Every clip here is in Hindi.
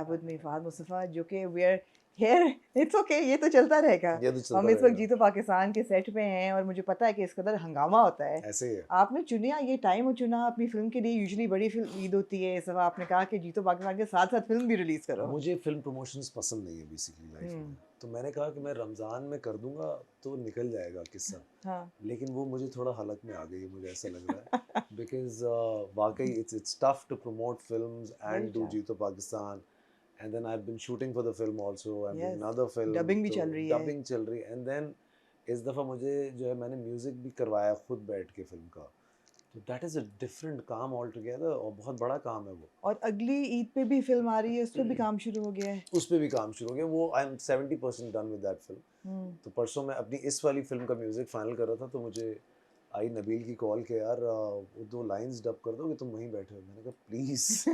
विद मी फहद मुस्तफ़ा, जो कि we are here, it's okay, ये तो चलता रहेगा। ये तो चलता हम इस वक्त रहेगा। जीतो पाकिस्तान के सेट पे हैं और मुझे पता है कि इस कदर हंगामा होता है। ऐसे ही है। आपने चुनिया, ये टाइम चुना अपनी फिल्म के लिए। यूजुअली बड़ी फिल्म ईद होती है, इस दफ़ा आपने कहा कि जीतो पाकिस्तान के साथ साथ फिल्म भी रिलीज़ करो। मुझे फिल्म प्रमोशंस पसंद नहीं है बेसिकली लाइफ में, तो मैंने कहा कि मैं रमज़ान में कर दूंगा तो निकल जाएगा किस्सा। हाँ। लेकिन वो मुझे थोड़ा हलक में आ गई है, मुझे ऐसा लग रहा है, बिकॉज वाकई it's tough to promote films very and do tough. Jeeto Pakistan. And then I have been shooting for the film also, I am doing yes, another film, dubbing भी तो चल रही है। डबिंग चल रही है। एंड देन इस दफ़ा मुझे जो है मैंने म्यूज़िक भी करवाया खुद बैठ के फिल्म का, तो दैट इज़ अ डिफरेंट काम ऑल टुगेदर, और बहुत बड़ा काम है वो। और अगली ईद पे भी फिल्म आ रही है, उस पर भी काम शुरू हो गया है। उस पे भी काम शुरू हो गया, वो I am 70% done with that film. Hmm. तो परसों मैं अपनी इस वाली फिल्म का म्यूज़िक फाइनल कर रहा था, तो मुझे आई नबील की कॉल के यार वो 2 लाइंस डब कर दोगे, तुम वहीं बैठे हो। मैंने कहा प्लीज़,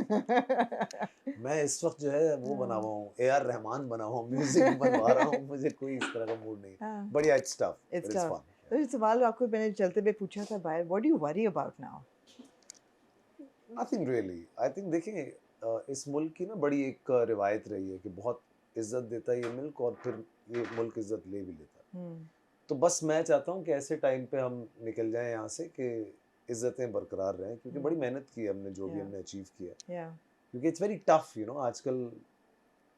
मैं इस वक्त जो है वो बना हाँ, हुआ हूँ, ए आर रहमान बना हुआ हूँ, म्यूज़िक बनवा रहा हूँ, मुझे कोई इस तरह का मूड नहीं है। हाँ, but yeah it's tough, it's but it's tough. Fun. तो ये सवाल आपको मैंने चलते हुए पूछा था बाहर, what do you worry about now? Nothing really, I think देखिए इस मुल्क की ना बड़ी एक रिवायत रही है कि बहुत इज्जत देता है ये मुल्क, और फिर ये मुल्क इज्जत ले भी लेता है। हम्म। तो बस मैं चाहता हूँ कि ऐसे टाइम पे हम निकल जाएं यहाँ से कि इज्जतें बरकरार रहें, क्योंकि बड़ी मेहनत की है हमने, जो भी या हमने अचीव किया है। या क्योंकि it's very tough, you know, आजकल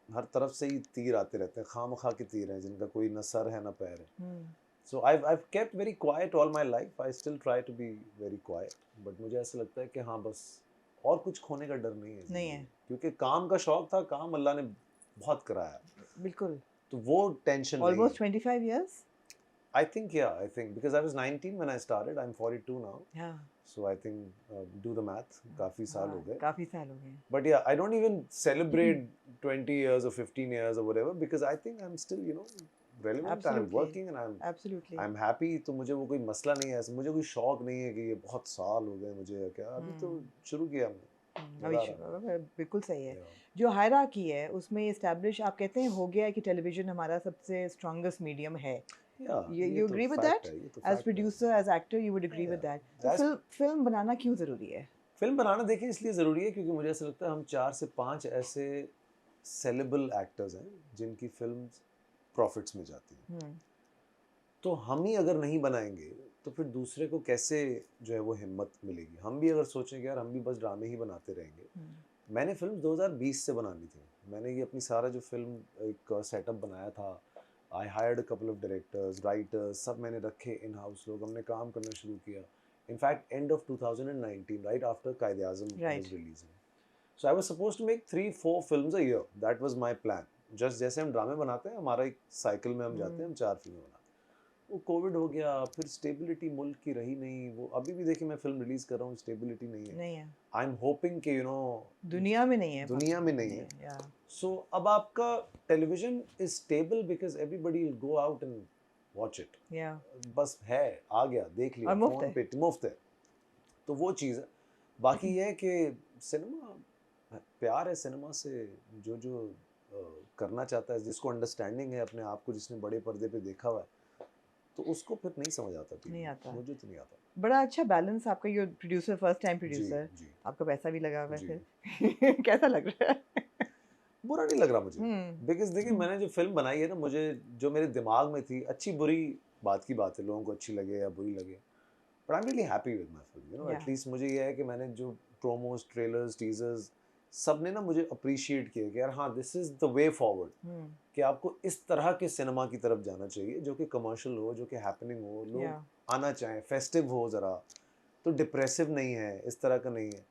हर तरफ से ही तीर आते रहते हैं, खामखा के तीर हैं जिनका कोई न सर है न पैर है। हम्म। सो I've kept very quiet all my life. I still try to be very quiet. But मुझे ऐसा लगता है कि हाँ बस, और कुछ खोने का डर नहीं है नहीं ज़िंदगी है। में, क्योंकि काम का शौक था, काम अल्लाह ने बहुत कराया, बिल्कुल। तो वो टेंशन नहीं ऑलमोस्ट है। 25 years। I think because I was 19 when I started, I'm 42 now, हाँ। so I think do the math, काफ़ी साल हो हाँ, गए। काफी साल हो गए। But yeah, I don't even celebrate 20 years or 15 years or whatever, because I think I'm still, you know, relevant and I'm absolutely, working and absolutely. I'm happy। तो मुझे वो कोई मसला नहीं है, ऐसे मुझे कोई शौक नहीं है कि ये बहुत साल हो गए मुझे या क्या, अभी तो हम्म। शुरू किया हमने, अभी मज़ा आ रहा बिल्कुल सही है। है। जो हायरार्की है उसमें इस्टेब्लिश आप कहते हैं हो गया है कि टेलीविजन हमारा सबसे स्ट्रॉन्गेस्ट मीडियम है। या ये यू तो एग्री विद फैक्ट दैट? है, ये तो एज फैक्ट है। Producer, as actor, you would agree with that? तो एज फिल्म बनाना क्यों ज़रूरी है? फिल्म बनाना देखिए इसलिए ज़रूरी है क्योंकि मुझे ऐसा लगता है हम 4 से 5 ऐसे सेलेबल एक्टर्स हैं जिनकी फिल्म प्रॉफिट्स में जाती हैं। हम्म। तो हम ही अगर नहीं बनाएंगे तो फिर दूसरे को कैसे जो है वो हिम्मत मिलेगी। हम भी अगर सोचें कि यार हम भी बस ड्रामे ही बनाते रहेंगे। मैंने फिल्म 2020 से बनानी थी, मैंने ये अपनी सारा जो फिल्म एक सेटअप बनाया था, I hired a couple of directors, writers, सब मैंने रखे इन हाउस लोग, हमने काम करना शुरू किया। In fact end of 2019, right after Quaid Azam right. Was releasing, so I was supposed to make 3-4 films a year, that was my plan. Just जैसे हम ड्रामे बनाते हैं, हमारा एक साइकिल में हम जाते हैं, हम 4 फिल्में बनाते हैं। वो कोविड हो गया, फिर स्टेबिलिटी मुल्क की रही नहीं, वो अभी भी देखिए मैं फिल्म रिलीज कर रहा हूँ, स्टेबिलिटी नहीं है। नहीं है, आई एम होपिंग कि यू नो दुनिया में नहीं है, दुनिया में पाकिस्तान में नहीं नहीं है। है। या सो अब आपका television is stable because everybody will go out and watch it. या बस है, आ गया, देख लिया, और मुफ्त फोन है। पे मुफ्त है, तो वो चीज़ है। बाकी ये है कि सिनेमा, प्यार है सिनेमा से, जो जो करना चाहता है, जिसको अंडरस्टैंडिंग है अपने आप को, जिसने बड़े पर्दे पे देखा हुआ है, तो उसको फिर नहीं समझ आता नहीं टीवी, आता। मुझे तो नहीं आता। बड़ा अच्छा बैलेंस आपका, ये प्रोड्यूसर, फर्स्ट टाइम जी प्रोड्यूसर, जी आपका पैसा भी लगा हुआ है जी। फिर कैसा लग रहा है? बुरा नहीं लग रहा मुझे, हम्म। बिकॉज देखिए मैंने जो फिल्म बनाई है ना, मुझे जो मेरे दिमाग में थी, अच्छी बुरी बात की बात है, लोगों को अच्छी लगे या बुरी लगे, but I am really happy with my film, you know, या एटलीस्ट मुझे ये है कि मैंने जो प्रोमोज, ट्रेलर्स, टीजर्स, सब ने ना मुझे अप्रिशिएट किया कि यार हाँ this is the way forward, hmm. कि आपको इस तरह के सिनेमा की तरफ जाना चाहिए जो कि कमर्शियल हो, जो कि हैपनिंग हो, या लोग आना चाहें, फेस्टिव हो ज़रा, तो डिप्रेसिव नहीं है, इस तरह का नहीं है।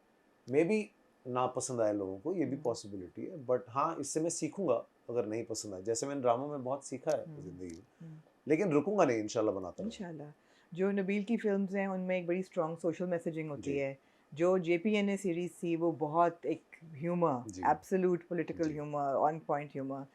मे बी ना पसंद आए लोगों को, ये भी पॉसिबिलिटी है, बट हाँ इससे मैं सीखूंगा अगर नहीं पसंद आए, जैसे मैंने ड्रामा में बहुत सीखा है ज़िंदगी में, लेकिन रुकूंगा नहीं, इंशाल्लाह बनाता रहूँगा। इंशाल्लाह। जो नबील की फिल्म्स हैं उनमें एक बड़ी स्ट्रॉन्ग सोशल मैसेजिंग होती जी है। जो जेपीएनए सीरीज थी वो बहुत एक ह्यूमर, जी एब्सोल्यूट पॉलिटिकल जी। Humour, on point humour.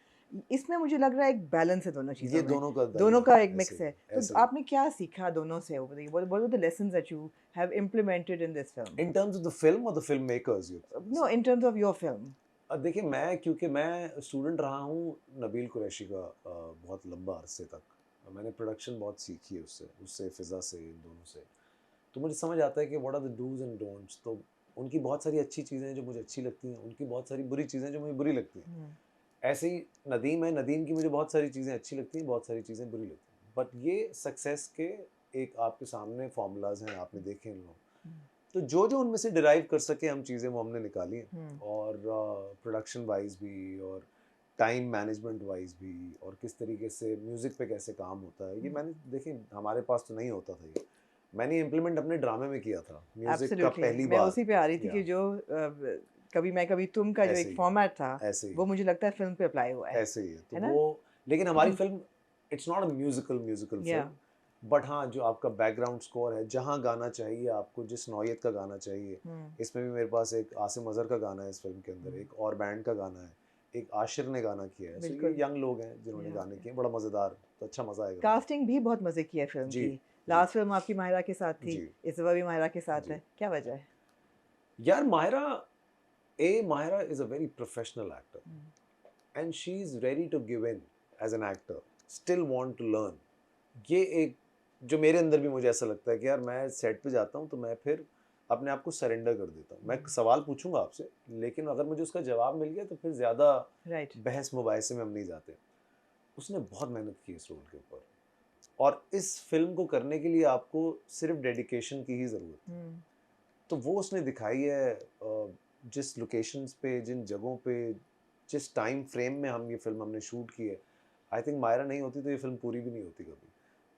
इसमें मुझे लग रहा है एक बैलेंस है दोनों ये चीज़ों में, दोनों का दोनों दर्जा का है, एक ऐसे मिक्स ही है। है, तो ऐसे ही है। आपने क्या सीखा दोनों से? What were the lessons that you have implemented in this film? In terms of the film और the film makers, you know, in terms of your film. देखिए मैं, क्योंकि मैं स्टूडेंट रहा हूँ नबील कुरैशी का बहुत लंबा अरसे तक, मैंने प्रोडक्शन बहुत सीखी है उससे, उससे फ़िज़ा से, इन दोनों से, तो मुझे समझ आता है कि what are the dos and don'ts. तो उनकी बहुत सारी अच्छी चीज़ें हैं जो मुझे अच्छी लगती हैं, उनकी बहुत सारी बुरी चीज़ें जो मुझे बुरी लगती हैं। ऐसे ही नदीम है, नदीम की मुझे बहुत सारी चीज़ें अच्छी लगती हैं, बहुत सारी चीज़ें बुरी लगती हैं। बट ये सक्सेस के एक आपके सामने फॉर्मूलाज हैं, आपने देखे इन लोग। तो जो जो उनमें से डिराइव कर सके हम चीज़ें वो हमने निकाली हैं। और प्रोडक्शन वाइज भी और टाइम मैनेजमेंट वाइज भी और किस तरीके से म्यूज़िक पे कैसे काम होता है, ये मैंने देखिए हमारे पास तो नहीं होता था ये। मैंने इम्प्लीमेंट अपने ड्रामे में किया था म्यूज़िक का एब्सोल्युटली पहली मैं बार। उसी पे आ रही थी कि या जो कभी मैं कभी तुम का जो ऐसे एक ही है, फॉर्मेट था ऐसे ही वो है, मुझे लगता है फिल्म पे अप्लाई हुआ ऐसे ही है। तो है ना? वो लेकिन हमारी film it's not a musical या फिल्म, बट हाँ जो आपका बैकग्राउंड स्कोर है, जहाँ गाना चाहिए आपको, जिस नौयत का गाना चाहिए, इसमें भी मेरे पास एक आसिम अजहर का गाना है इस फिल्म के अंदर, एक और बैंड का गाना है, एक आशिर ने गाना किया है। सो ये बिल्कुल। यंग लोग हैं जिन्होंने गाने किए, बड़ा मज़ेदार, तो अच्छा मज़ा आएगा। कास्टिंग भी बहुत मजे की है फिल्म जी की। जी लास्ट फिल्म आपकी माहिरा के साथ थी, जी इस बार भी माहिरा के साथ जी। है, क्या वजह है? यार Mahira is a very professional actor and she is ready to give in as an actor, still want to learn. ये एक जो मेरे अंदर भी मुझे ऐसा लगता है कि यार मैं सेट पे जाता हूँ तो मैं फिर अपने आप को सरेंडर कर देता हूँ। मैं सवाल पूछूंगा आपसे, लेकिन अगर मुझे उसका जवाब मिल गया तो फिर ज़्यादा राइट। बहस मुबाहिसे में हम नहीं जाते। उसने बहुत मेहनत की इस रोल के ऊपर, और इस फिल्म को करने के लिए आपको सिर्फ डेडिकेशन की ही ज़रूरत है। तो वो उसने दिखाई है। जिस लोकेशंस पे, जिन जगहों पे, जिस टाइम फ्रेम में हम ये फिल्म हमने शूट की है, आई थिंक मायरा नहीं होती तो ये फिल्म पूरी भी नहीं होती कभी।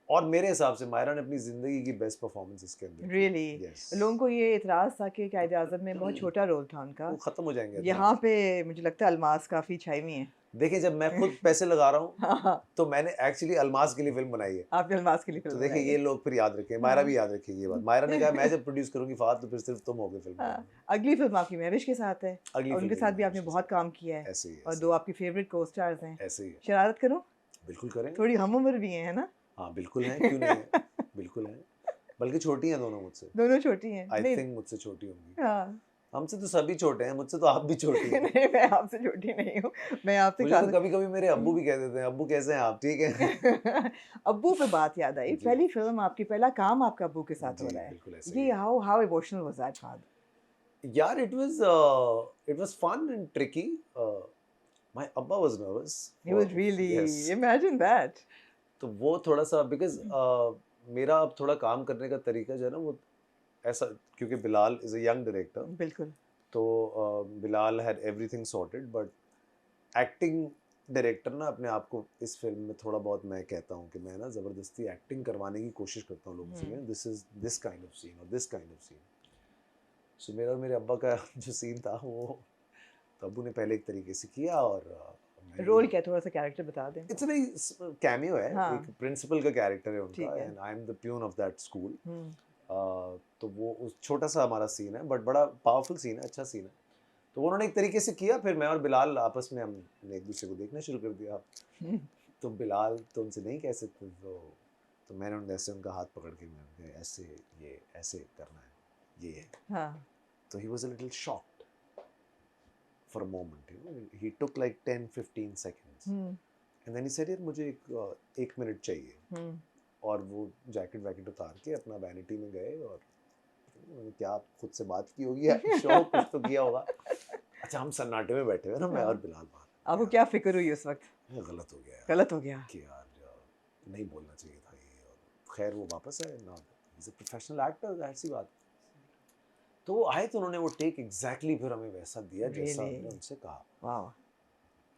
और मेरे हिसाब से मायरा ने अपनी ज़िंदगी की बेस्ट परफॉर्मेंस इसके अंदर की। Really yes. लोगों को ये इतराज था कि कायदे आज़म में बहुत छोटा रोल था उनका। वो ख़त्म हो जाएंगे यहाँ इतना। पे मुझे लगता है अलमास काफी छाई हुई है। देखिए जब मैं खुद पैसे लगा रहा हूँ हाँ, तो मैंने एक्चुअली अलमास के लिए फिल्म बनाई है। आपने अलमास के लिए तो फिल्म देखिए बनाई ये है। लोग फिर याद रखें, मायरा हाँ। भी याद रखेगी ये बात। मायरा ने कहा मैं जब प्रोड्यूस करूंगी फात तो फिर सिर्फ तुम होगे फिल्म हाँ, में। अगली फिल्म आपकी महविश के साथ है अगली और उनके फिल्म साथ मेरी भी आपने महविश के बहुत साथ। काम किया है ऐसे ही और ऐसे दो ही आपकी फेवरेट को स्टार्स हैं। ऐसे ही है। शरारत करूं? बिल्कुल करें। थोड़ी हम उम्र भी हैं, है ना? हाँ बिल्कुल है, क्यों नहीं है, बिल्कुल है। बल्कि छोटी हैं दोनों मुझसे। दोनों छोटी हैं आई नहीं? थिंक मुझसे छोटी होंगी। हाँ। हमसे तो सभी छोटे हैं, मुझसे तो आप भी छोटी हैं। नहीं मैं आपसे छोटी नहीं हूँ, मैं आपसे मुझे तो खास। कभी कभी मेरे अब्बू भी कह देते हैं, अब्बू कैसे हैं आप, ठीक है। अब्बू पे बात याद आई, जी पहली फिल्म आपकी, पहला काम आपका अब्बू के साथ हो जी रहा है। बिल्कुल ऐसे ही ये है। How emotional was that father? यार it was fun and tricky. My अब्बा was nervous he was for really, yes. Imagine that. तो वो थोड़ा सा बिकॉज मेरा अब थोड़ा काम करने का तरीका जो है ना वो ऐसा, क्योंकि Bilal is a young director, बिल्कुल। तो Bilal had everything sorted, but acting director ना अपने आप को इस फिल्म में थोड़ा बहुत, मैं कहता हूँ कि मैं ना ज़बरदस्ती एक्टिंग करवाने की कोशिश करता हूँ लोगों से, this is this kind of scene और this kind of scene. So मेरा और मेरे अब्बा का जो सीन था वो तो अब्बू ने पहले एक तरीके से किया, और रोल क्या, थोड़ा सा कैरेक्टर बता दें। इट्स वेरी कैमियो है, हाँ। एक प्रिंसिपल का कैरेक्टर है उनका, ठीक है। And I am the peon of that school. Hmm. तो वो उस छोटा सा हमारा सीन है, बट बड़ा पावरफुल सीन है, अच्छा सीन है। तो उन्होंने एक तरीके से किया, फिर मैं और बिलाल आपस में हमने एक दूसरे को देखना शुरू कर दिया। तो बिलाल तो उनसे नहीं कह सकते, तो मैंने उनसे ऐसे उनका हाथ पकड़ के मैंने कहा, ऐसे ये ऐसे करना है, ये है। हाँ। तो he was a little shocked for a moment, you know, he took like 10-15 seconds and then he said यार मुझे एक मिनट चाहिए। और वो जैकेट वैकेट उतार के अपना वैनिटी में गए, और उन्होंने क्या खुद से बात की होगी, शो कुछ तो किया होगा। अच्छा हम सन्नाटे में बैठे हुए ना, मैं और बिलाल बाहर। आपको क्या फिक्र हुई उस वक्त? गलत हो गया यार, गलत हो गया कि यार नहीं बोलना चाहिए था ये, और खैर वो वापस आए ना, he is a professional actor, जाहिर सी बात। तो वो आए तो उन्होंने वो टेक एग्जैक्टली फिर हमें वैसा दिया जैसा रियली? हमने उनसे कहा। वाह।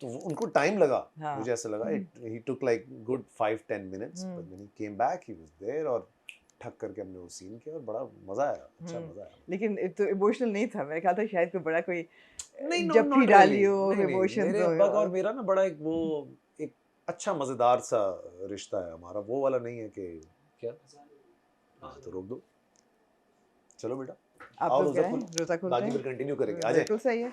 तो उनको टाइम लगा, हाँ। मुझे ऐसा लगा he took like good 5-10 minutes, but when he came back he was there, और ठक करके हमने वो सीन किया और बड़ा मजा आया, अच्छा मजा आया। लेकिन तो इमोशनल नहीं था, मैं कहा था शायद कोई बड़ा कोई नहीं नो जप्फी नॉट रियली, डाली हो, नहीं नहीं, इमोशंस मेरे हो। अब्बा का और मेरा ना बड़ा एक वो एक अच्छा मजेदार सा रिश्ता है हमारा, वो वाला नहीं है कि क्या। हाँ तो रोक दो, चलो बेटा आप आओ, लोग रोजा कह रहे खोलो, हैं रोजा खोलते बाकी हैं? फिर कंटिन्यू करेंगे, आ जाए। बिल्कुल सही है।